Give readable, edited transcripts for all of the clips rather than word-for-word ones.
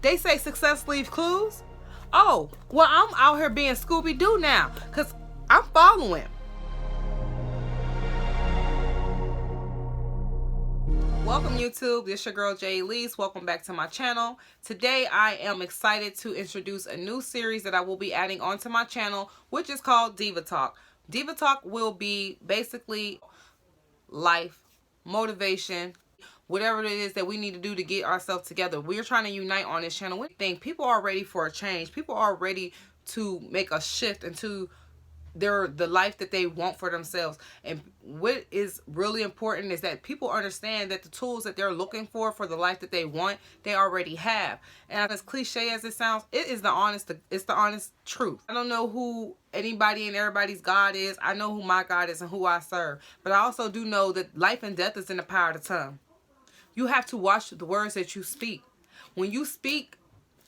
They say success leaves clues. Oh, well, I'm out here being Scooby-Doo now because I'm following. Welcome YouTube, this is your girl Elise. Welcome back to my channel. Today I am excited to introduce a new series that I will be adding onto my channel, which is called Diva Talk. Diva Talk will be basically life, motivation, whatever it is that we need to do to get ourselves together. We're trying to unite on this channel. We think people are ready for a change. People are ready to make a shift into the life that they want for themselves. And what is really important is that people understand that the tools that they're looking for the life that they want, they already have. And as cliche as it sounds, it's the honest truth. I don't know who anybody and everybody's God is. I know who my God is and who I serve. But I also do know that life and death is in the power of the tongue. You have to watch the words that you speak. When you speak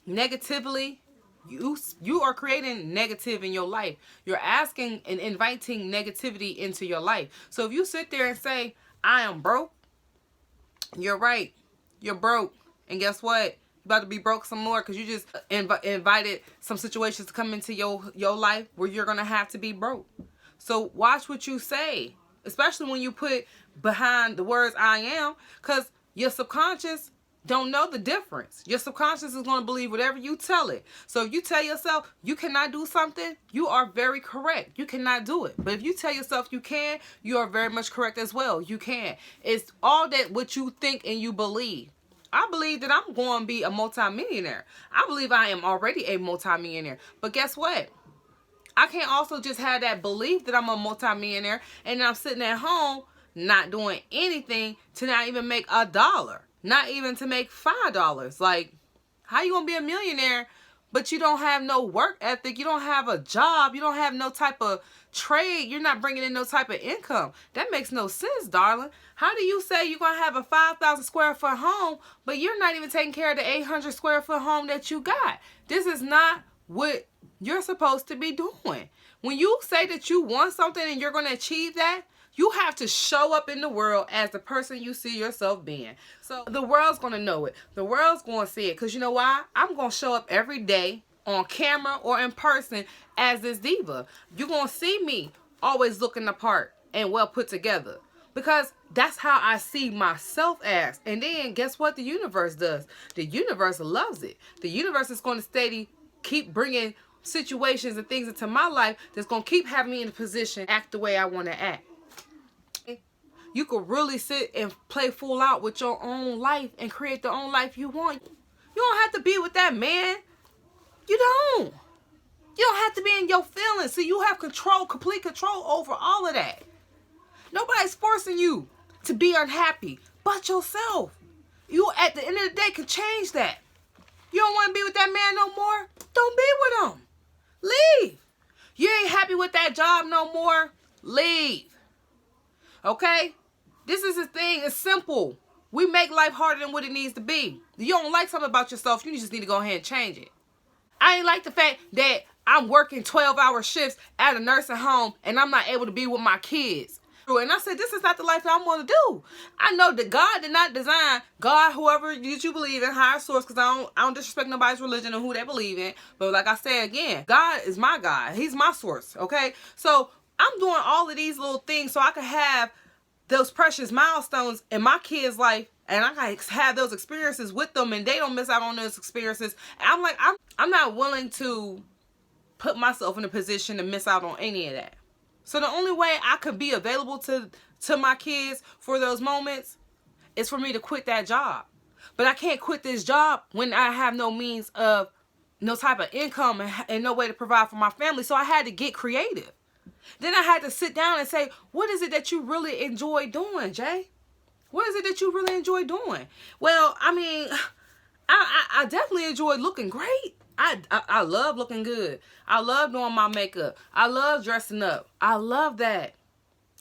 negatively, you are creating negative in your life. You're asking and inviting negativity into your life. So if you sit there and say, I am broke, you're right. You're broke. And guess what? You're about to be broke some more because you just invited some situations to come into your life where you're going to have to be broke. So watch what you say, especially when you put behind the words I am, because your subconscious don't know the difference. Your subconscious is going to believe whatever you tell it. So if you tell yourself you cannot do something, you are very correct. You cannot do it. But if you tell yourself you can, you are very much correct as well. You can. It's all that what you think and you believe. I believe that I'm going to be a multimillionaire. I believe I am already a multimillionaire. But guess what? I can't also just have that belief that I'm a multimillionaire and I'm sitting at home not doing anything to not even make $1. Not even to make $5. Like, how you gonna be a millionaire, but you don't have no work ethic? You don't have a job. You don't have no type of trade. You're not bringing in no type of income. That makes no sense, darling. How do you say you're gonna have a 5,000 square foot home, but you're not even taking care of the 800 square foot home that you got? This is not what you're supposed to be doing. When you say that you want something and you're gonna achieve that, you have to show up in the world as the person you see yourself being. So the world's going to know it. The world's going to see it. Because you know why? I'm going to show up every day on camera or in person as this diva. You're going to see me always looking the part and well put together. Because that's how I see myself as. And then guess what the universe does? The universe loves it. The universe is going to steady keep bringing situations and things into my life that's going to keep having me in a position to act the way I want to act. You could really sit and play full out with your own life and create the own life you want. You don't have to be with that man. You don't. You don't have to be in your feelings. See, you have control, complete control over all of that. Nobody's forcing you to be unhappy but yourself. You, at the end of the day, can change that. You don't want to be with that man no more? Don't be with him. Leave. You ain't happy with that job no more? Leave. Okay? This is the thing. It's simple. We make life harder than what it needs to be. If you don't like something about yourself, you just need to go ahead and change it. I ain't like the fact that I'm working 12-hour shifts at a nursing home and I'm not able to be with my kids. And I said, this is not the life that I'm going to do. I know that God did not design, God, whoever you believe in, higher source, because I don't disrespect nobody's religion or who they believe in. But like I said again, God is my God. He's my source, okay? So I'm doing all of these little things so I can have those precious milestones in my kids' life, and I gotta have those experiences with them, and they don't miss out on those experiences. And I'm like, I'm not willing to put myself in a position to miss out on any of that. So the only way I could be available to my kids for those moments is for me to quit that job. But I can't quit this job when I have no means of, no type of income and no way to provide for my family. So I had to get creative. Then I had to sit down and say, what is it that you really enjoy doing, Jay? What is it that you really enjoy doing? Well, I mean, I definitely enjoy looking great. I love looking good. I love doing my makeup. I love dressing up. I love that.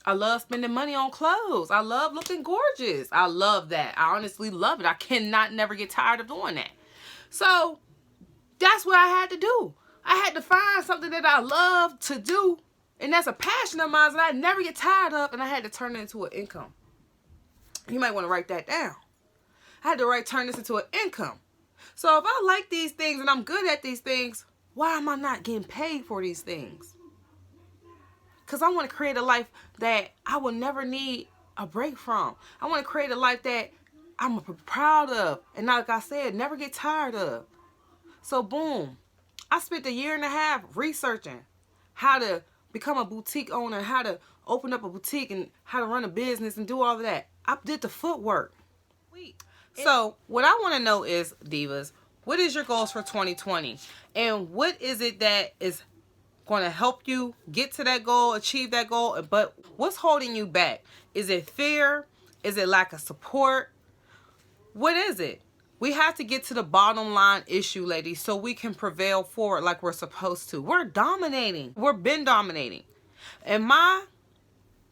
I love spending money on clothes. I love looking gorgeous. I love that. I honestly love it. I cannot never get tired of doing that. So that's what I had to do. I had to find something that I love to do. And that's a passion of mine that I never get tired of. And I had to turn it into an income. You might want to write that down. I had to turn this into an income. So if I like these things and I'm good at these things, why am I not getting paid for these things? Because I want to create a life that I will never need a break from. I want to create a life that I'm proud of. And like I said, never get tired of. So boom. I spent 1.5 years researching how to become a boutique owner, how to open up a boutique, and how to run a business and do all of that. I did the footwork. So what I want to know is, divas, what is your goals for 2020? And what is it that is going to help you get to that goal, achieve that goal? But what's holding you back? Is it fear? Is it lack of support? What is it? We have to get to the bottom line issue, ladies, so we can prevail forward like we're supposed to. We're dominating. We've been dominating. And my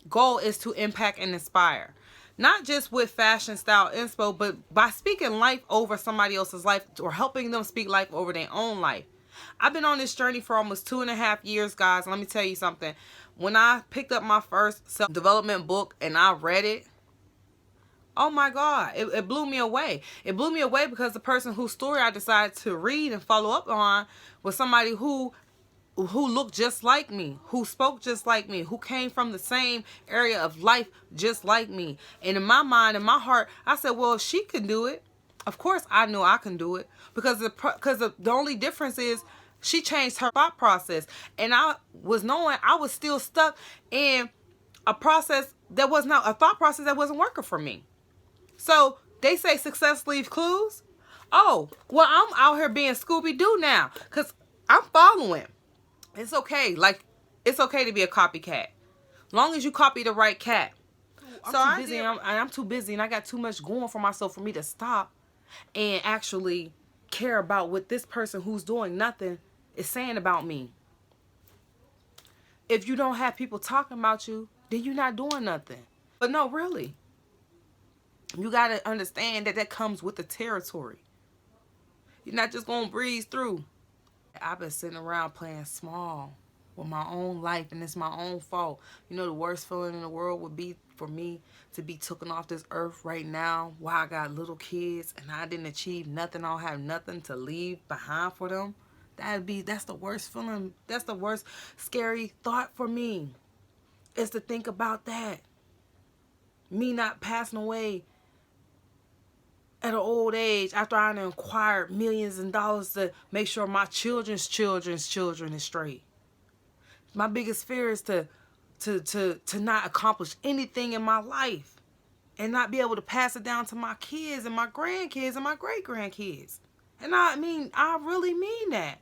goal is to impact and inspire. Not just with fashion, style, inspo, but by speaking life over somebody else's life or helping them speak life over their own life. I've been on this journey for almost 2.5 years, guys. Let me tell you something. When I picked up my first self-development book and I read it, oh my God, it blew me away. It blew me away because the person whose story I decided to read and follow up on was somebody who looked just like me, who spoke just like me, who came from the same area of life just like me. And in my mind, in my heart, I said, well, if she can do it, of course I knew I can do it. Because the only difference is she changed her thought process. And I was knowing I was still stuck in a process that was not, a thought process that wasn't working for me. So they say success leaves clues. Oh, well, I'm out here being Scooby-Doo now because I'm following. It's okay. Like, it's okay to be a copycat. Long as you copy the right cat. I'm too busy and I got too much going for myself for me to stop and actually care about what this person who's doing nothing is saying about me. If you don't have people talking about you, then you're not doing nothing. But no, really. You got to understand that that comes with the territory. You're not just going to breeze through. I've been sitting around playing small with my own life, and it's my own fault. You know, the worst feeling in the world would be for me to be taken off this earth right now while I got little kids and I didn't achieve nothing. I don't have nothing to leave behind for them. That's the worst feeling. That's the worst scary thought for me, is to think about that. Me not passing away at an old age after I done acquired millions of dollars to make sure my children's children is straight. My biggest fear is to not accomplish anything in my life and not be able to pass it down to my kids and my grandkids and my great-grandkids. And I really mean that.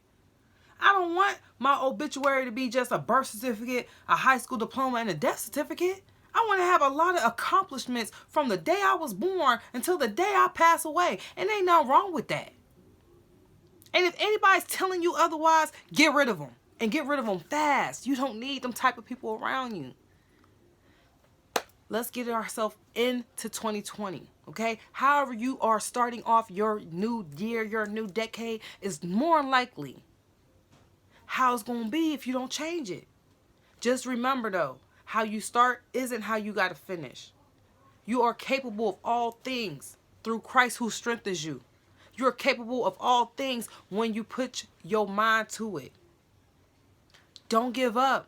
I don't want my obituary to be just a birth certificate, a high school diploma, and a death certificate. I want to have a lot of accomplishments from the day I was born until the day I pass away. And ain't nothing wrong with that. And if anybody's telling you otherwise, get rid of them. And get rid of them fast. You don't need them type of people around you. Let's get ourselves into 2020, okay? However you are starting off your new year, your new decade, is more likely how it's going to be if you don't change it. Just remember, though, how you start isn't how you got to finish. You are capable of all things through Christ who strengthens you. You're capable of all things when you put your mind to it. Don't give up.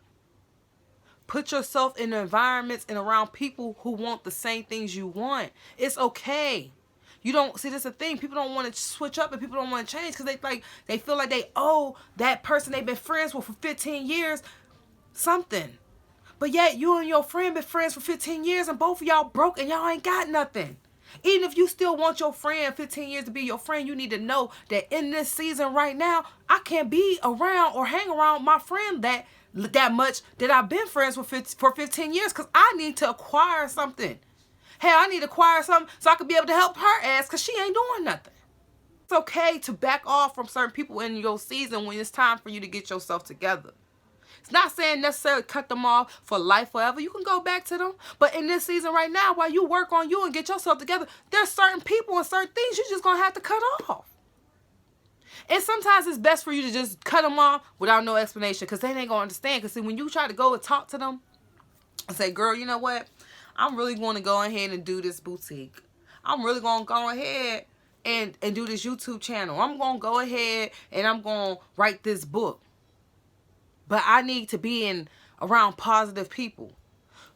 Put yourself in environments and around people who want the same things you want. It's okay. You don't see, this is a thing. People don't want to switch up and people don't want to change because they feel like they owe that person they've been friends with for 15 years something. But yet you and your friend been friends for 15 years and both of y'all broke and y'all ain't got nothing. Even if you still want your friend 15 years to be your friend, you need to know that in this season right now, I can't be around or hang around my friend that much that I've been friends with for 15 years because I need to acquire something. Hell, I need to acquire something so I can be able to help her ass because she ain't doing nothing. It's okay to back off from certain people in your season when it's time for you to get yourself together. It's not saying necessarily cut them off for life forever. You can go back to them. But in this season right now, while you work on you and get yourself together, there's certain people and certain things you're just going to have to cut off. And sometimes it's best for you to just cut them off without no explanation because they ain't going to understand. Because see, when you try to go and talk to them and say, girl, you know what? I'm really going to go ahead and do this boutique. I'm really going to go ahead and do this YouTube channel. I'm going to go ahead and I'm going to write this book. But I need to be around positive people.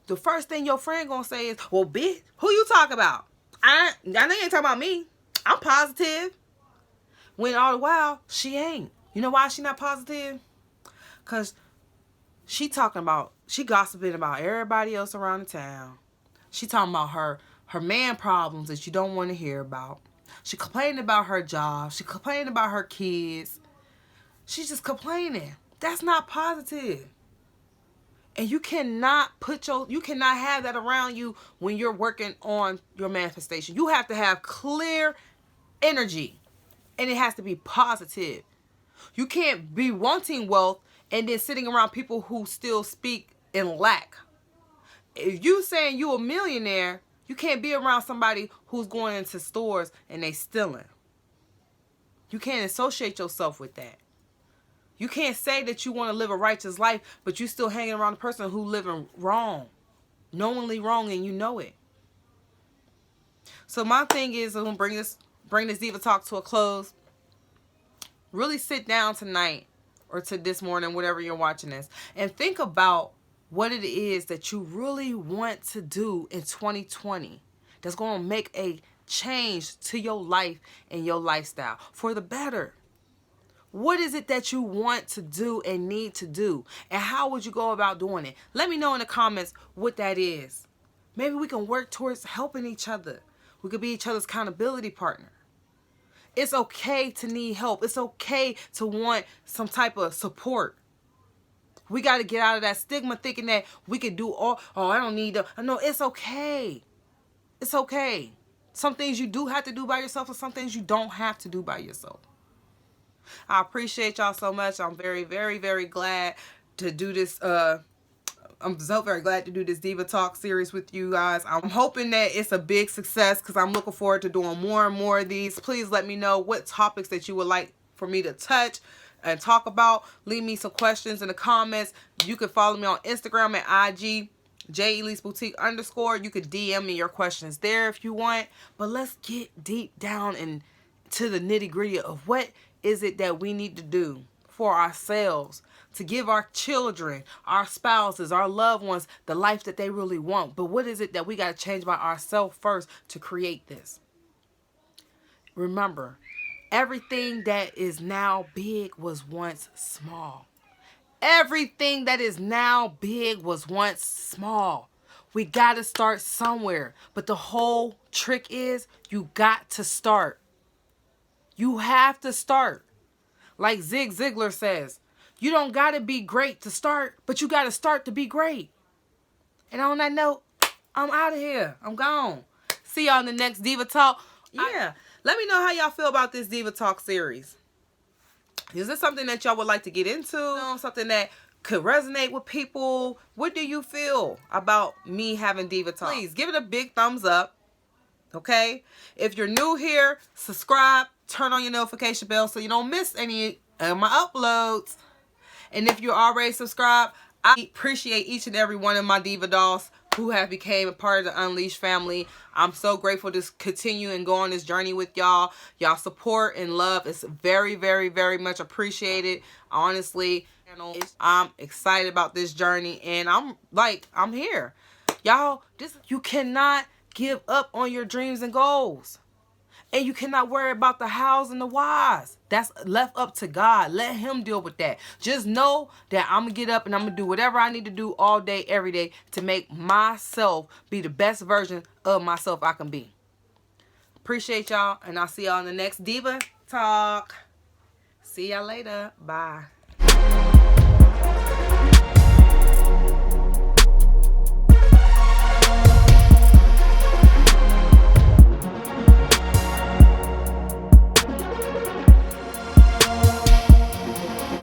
The first thing your friend going to say is, well, bitch, who you talking about? I know you ain't talking about me. I'm positive. When all the while, she ain't. You know why she not positive? Because she gossiping about everybody else around the town. She talking about her man problems that you don't want to hear about. She complaining about her job. She complaining about her kids. She's just complaining. That's not positive. And you cannot have that around you when you're working on your manifestation. You have to have clear energy. And it has to be positive. You can't be wanting wealth and then sitting around people who still speak in lack. If you saying you a millionaire, you can't be around somebody who's going into stores and they stealing. You can't associate yourself with that. You can't say that you want to live a righteous life, but you still hanging around a person who living wrong. Knowingly wrong, and you know it. So my thing is, I'm going to bring this Diva Talk to a close. Really sit down tonight or to this morning, whatever you're watching this, and think about what it is that you really want to do in 2020 that's going to make a change to your life and your lifestyle for the better. What is it that you want to do and need to do? And how would you go about doing it? Let me know in the comments what that is. Maybe we can work towards helping each other. We could be each other's accountability partner. It's okay to need help. It's okay to want some type of support. We got to get out of that stigma thinking that we could do all, oh, I don't need to. No, it's okay. It's okay. Some things you do have to do by yourself and some things you don't have to do by yourself. I appreciate y'all so much. I'm very, very, very glad to do this. I'm so very glad to do this Diva Talk series with you guys. I'm hoping that it's a big success because I'm looking forward to doing more and more of these. Please let me know what topics that you would like for me to touch and talk about. Leave me some questions in the comments. You can follow me on Instagram at IG, JEliseBoutique_. You could DM me your questions there if you want. But let's get deep down into the nitty gritty of what is it that we need to do for ourselves to give our children, our spouses, our loved ones the life that they really want. But what is it that we got to change by ourselves first to create this? Remember, everything that is now big was once small. Everything that is now big was once small. We got to start somewhere. But the whole trick is you got to start. You have to start. Like Zig Ziglar says, you don't got to be great to start, but you got to start to be great. And on that note, I'm out of here. I'm gone. See y'all in the next Diva Talk. Yeah. Let me know how y'all feel about this Diva Talk series. Is this something that y'all would like to get into? Something that could resonate with people? What do you feel about me having Diva Talk? Please give it a big thumbs up. Okay? If you're new here, subscribe. Turn on your notification bell so you don't miss any of my uploads. And if you're already subscribed, I appreciate each and every one of my Diva dolls who have became a part of the Unleashed family. I'm so grateful to continue and go on this journey with y'all. Y'all support and love is very, very, very much appreciated. Honestly, I'm excited about this journey and I'm here. Y'all, you cannot give up on your dreams and goals. And you cannot worry about the hows and the whys. That's left up to God. Let him deal with that. Just know that I'm going to get up and I'm going to do whatever I need to do all day, every day to make myself be the best version of myself I can be. Appreciate y'all. And I'll see y'all in the next Diva Talk. See y'all later. Bye.